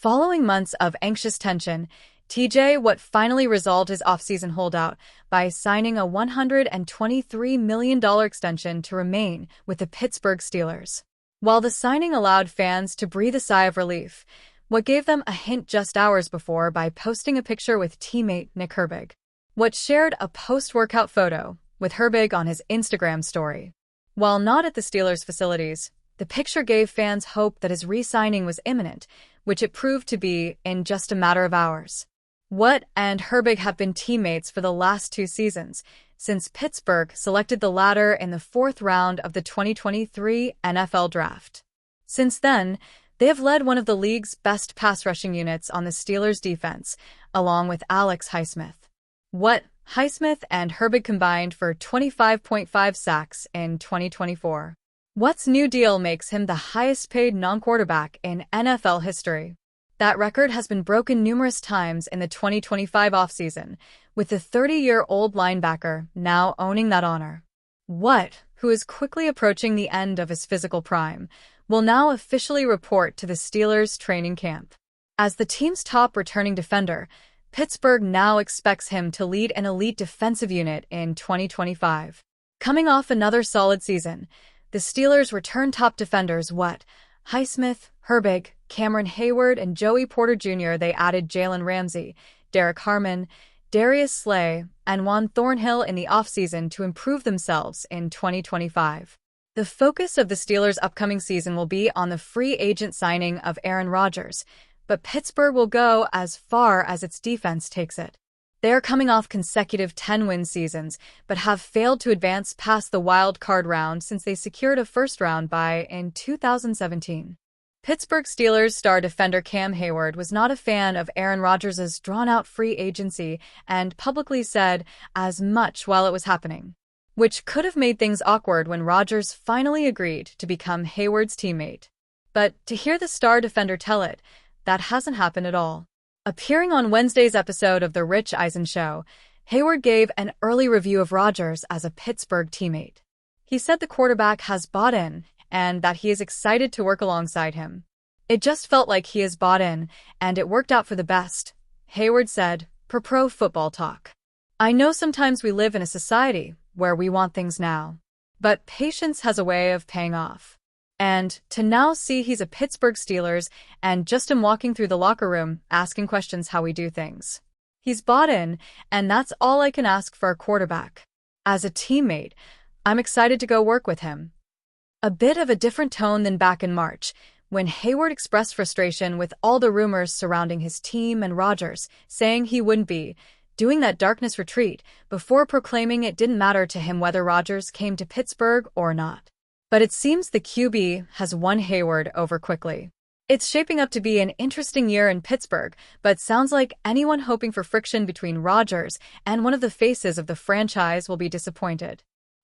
Following months of anxious tension, TJ Watt finally resolved his offseason holdout by signing a $123 million extension to remain with the Pittsburgh Steelers. While the signing allowed fans to breathe a sigh of relief, Watt gave them a hint just hours before by posting a picture with teammate Nick Herbig. Watt shared a post-workout photo with Herbig on his Instagram story. While not at the Steelers' facilities, the picture gave fans hope that his re-signing was imminent, which it proved to be in just a matter of hours. Watt and Herbig have been teammates for the last 2 seasons, since Pittsburgh selected the latter in the 4th round of the 2023 NFL Draft. Since then, they have led one of the league's best pass-rushing units on the Steelers' defense, along with Alex Highsmith. Watt, Highsmith, and Herbig combined for 25.5 sacks in 2024. Watt's new deal makes him the highest-paid non-quarterback in NFL history. That record has been broken numerous times in the 2025 offseason, with the 30-year-old linebacker now owning that honor. Watt, who is quickly approaching the end of his physical prime, will now officially report to the Steelers' training camp. As the team's top returning defender, Pittsburgh now expects him to lead an elite defensive unit in 2025. Coming off another solid season, the Steelers return top defenders Watt, Highsmith, Herbig, Cameron Hayward, and Joey Porter Jr. They added Jalen Ramsey, Derek Harmon, Darius Slay, and Juan Thornhill in the offseason to improve themselves in 2025. The focus of the Steelers' upcoming season will be on the free agent signing of Aaron Rodgers, but Pittsburgh will go as far as its defense takes it. They are coming off consecutive 10-win seasons, but have failed to advance past the wild card round since they secured a first-round bye in 2017. Pittsburgh Steelers star defender Cam Hayward was not a fan of Aaron Rodgers' drawn-out free agency and publicly said as much while it was happening, which could have made things awkward when Rodgers finally agreed to become Hayward's teammate. But to hear the star defender tell it, that hasn't happened at all. Appearing on Wednesday's episode of The Rich Eisen Show, Hayward gave an early review of Rodgers as a Pittsburgh teammate. He said the quarterback has bought in and that he is excited to work alongside him. It just felt like he has bought in, and it worked out for the best, Hayward said, per Pro Football Talk. I know sometimes we live in a society where we want things now, but patience has a way of paying off. And to now see he's a Pittsburgh Steelers and just him walking through the locker room asking questions how we do things. He's bought in, and that's all I can ask for a quarterback. As a teammate, I'm excited to go work with him. A bit of a different tone than back in March, when Hayward expressed frustration with all the rumors surrounding his team and Rodgers, saying he wouldn't be doing that darkness retreat before proclaiming it didn't matter to him whether Rodgers came to Pittsburgh or not. But it seems the QB has won Hayward over quickly. It's shaping up to be an interesting year in Pittsburgh, but sounds like anyone hoping for friction between Rodgers and one of the faces of the franchise will be disappointed.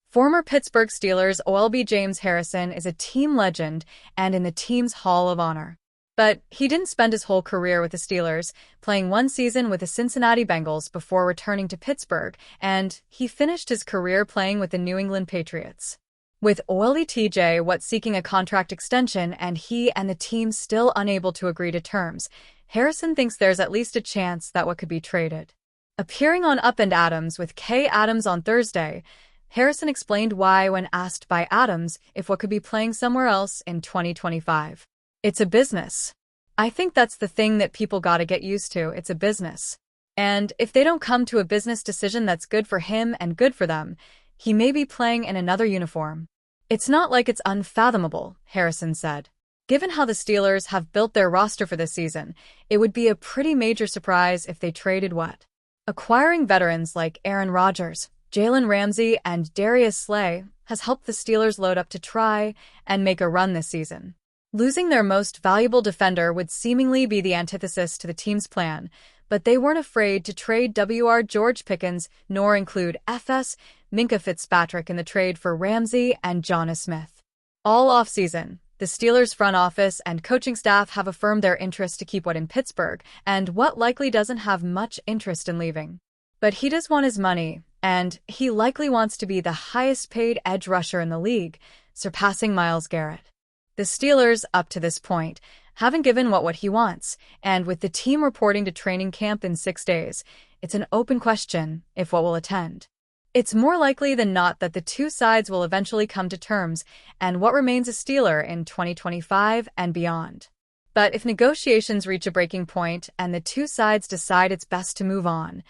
Former Pittsburgh Steelers OLB James Harrison is a team legend and in the team's Hall of Honor. But he didn't spend his whole career with the Steelers, playing 1 season with the Cincinnati Bengals before returning to Pittsburgh, and he finished his career playing with the New England Patriots. With OLE TJ Watt seeking a contract extension and he and the team still unable to agree to terms, Harrison thinks there's at least a chance that Watt could be traded. Appearing on Up and Adams with Kay Adams on Thursday, Harrison explained why when asked by Adams if Watt could be playing somewhere else in 2025. It's a business. I think that's the thing that people gotta get used to. It's a business. And if they don't come to a business decision that's good for him and good for them, he may be playing in another uniform. It's not like it's unfathomable, Harrison said. Given how the Steelers have built their roster for this season, it would be a pretty major surprise if they traded Watt. Acquiring veterans like Aaron Rodgers, Jalen Ramsey, and Darius Slay has helped the Steelers load up to try and make a run this season. Losing their most valuable defender would seemingly be the antithesis to the team's plan, but they weren't afraid to trade W.R. George Pickens nor include F.S. Minkah Fitzpatrick in the trade for Ramsey and Jonnu Smith. All offseason, the Steelers' front office and coaching staff have affirmed their interest to keep Watt in Pittsburgh, and Watt likely doesn't have much interest in leaving. But he does want his money, and he likely wants to be the highest-paid edge rusher in the league, surpassing Myles Garrett. The Steelers, up to this point, haven't given what he wants, and with the team reporting to training camp in 6 days, it's an open question if what will attend. It's more likely than not that the two sides will eventually come to terms and what remains a Steeler in 2025 and beyond. But if negotiations reach a breaking point and the two sides decide it's best to move on,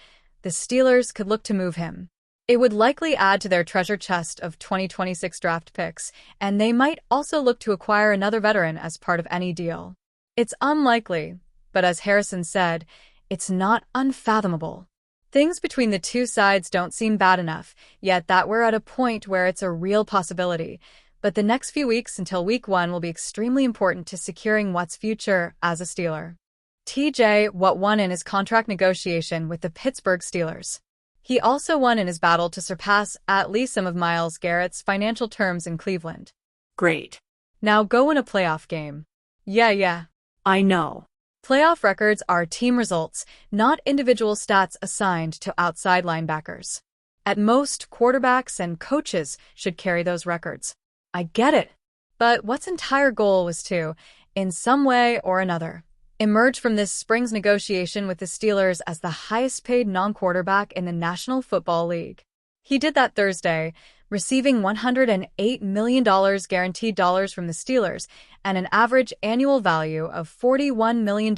the Steelers could look to move him. It would likely add to their treasure chest of 2026 draft picks, and they might also look to acquire another veteran as part of any deal. It's unlikely, but as Harrison said, it's not unfathomable. Things between the two sides don't seem bad enough, yet that we're at a point where it's a real possibility. But the next few weeks until Week 1 will be extremely important to securing Watt's future as a Steeler. T.J. Watt won in his contract negotiation with the Pittsburgh Steelers. He also won in his battle to surpass at least some of Myles Garrett's financial terms in Cleveland. Great. Now go win a playoff game. Yeah. I know. Playoff records are team results, not individual stats assigned to outside linebackers. At most, quarterbacks and coaches should carry those records. I get it. But Watt's entire goal was to, in some way or another, emerge from this spring's negotiation with the Steelers as the highest-paid non-quarterback in the National Football League. He did that Thursday, receiving $108 million guaranteed dollars from the Steelers and an average annual value of $41 million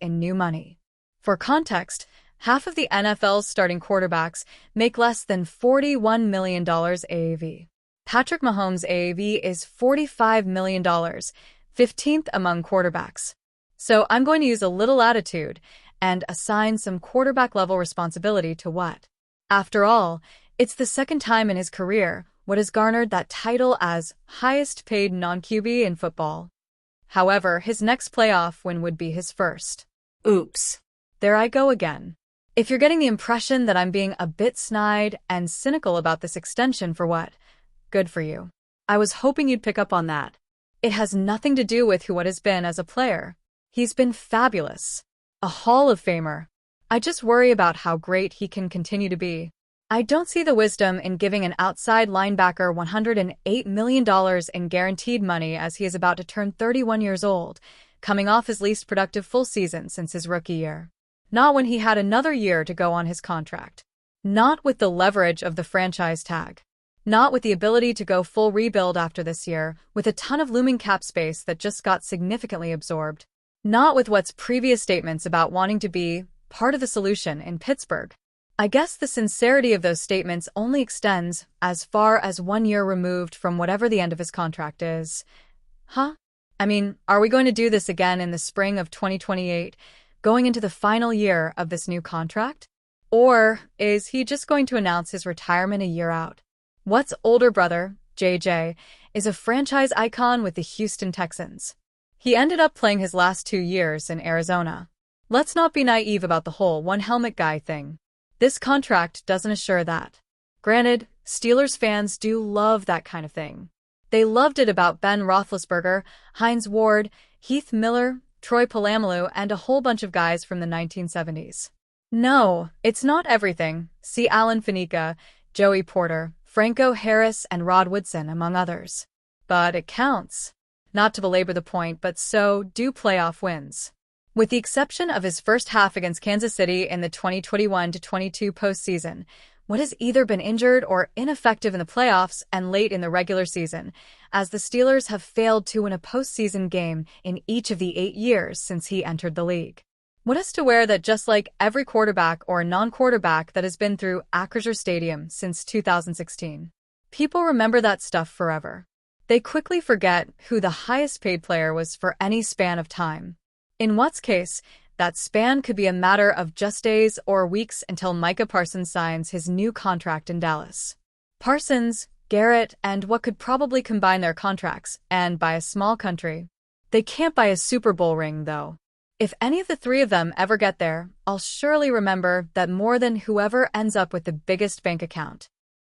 in new money. For context, half of the NFL's starting quarterbacks make less than $41 million AAV. Patrick Mahomes' AAV is $45 million, 15th among quarterbacks. So I'm going to use a little attitude and assign some quarterback-level responsibility to Watt. After all, it's the second time in his career Watt has garnered that title as highest-paid non-QB in football. However, his next playoff win would be his first. Oops. There I go again. If you're getting the impression that I'm being a bit snide and cynical about this extension for Watt, good for you. I was hoping you'd pick up on that. It has nothing to do with who Watt has been as a player. He's been fabulous. A Hall of Famer. I just worry about how great he can continue to be. I don't see the wisdom in giving an outside linebacker $108 million in guaranteed money as he is about to turn 31 years old, coming off his least productive full season since his rookie year. Not when he had another year to go on his contract. Not with the leverage of the franchise tag. Not with the ability to go full rebuild after this year, with a ton of looming cap space that just got significantly absorbed. Not with Watt's previous statements about wanting to be part of the solution in Pittsburgh. I guess the sincerity of those statements only extends as far as 1 year removed from whatever the end of his contract is. Huh? I mean, are we going to do this again in the spring of 2028, going into the final year of this new contract? Or is he just going to announce his retirement a year out? Watt's older brother, JJ, is a franchise icon with the Houston Texans. He ended up playing his last 2 years in Arizona. Let's not be naive about the whole one-helmet guy thing. This contract doesn't assure that. Granted, Steelers fans do love that kind of thing. They loved it about Ben Roethlisberger, Hines Ward, Heath Miller, Troy Polamalu, and a whole bunch of guys from the 1970s. No, it's not everything. See Alan Faneca, Joey Porter, Franco Harris, and Rod Woodson, among others. But it counts. Not to belabor the point, but so do playoff wins. With the exception of his first half against Kansas City in the 2021-22 postseason, Watt has either been injured or ineffective in the playoffs and late in the regular season, as the Steelers have failed to win a postseason game in each of the 8 years since he entered the league. Watt has to wear that just like every quarterback or non-quarterback that has been through Acrisure Stadium since 2016. People remember that stuff forever. They quickly forget who the highest-paid player was for any span of time. In Watt's case, that span could be a matter of just days or weeks until Micah Parsons signs his new contract in Dallas. Parsons, Garrett, and Watt could probably combine their contracts and buy a small country. They can't buy a Super Bowl ring, though. If any of the three of them ever get there, I'll surely remember that more than whoever ends up with the biggest bank account.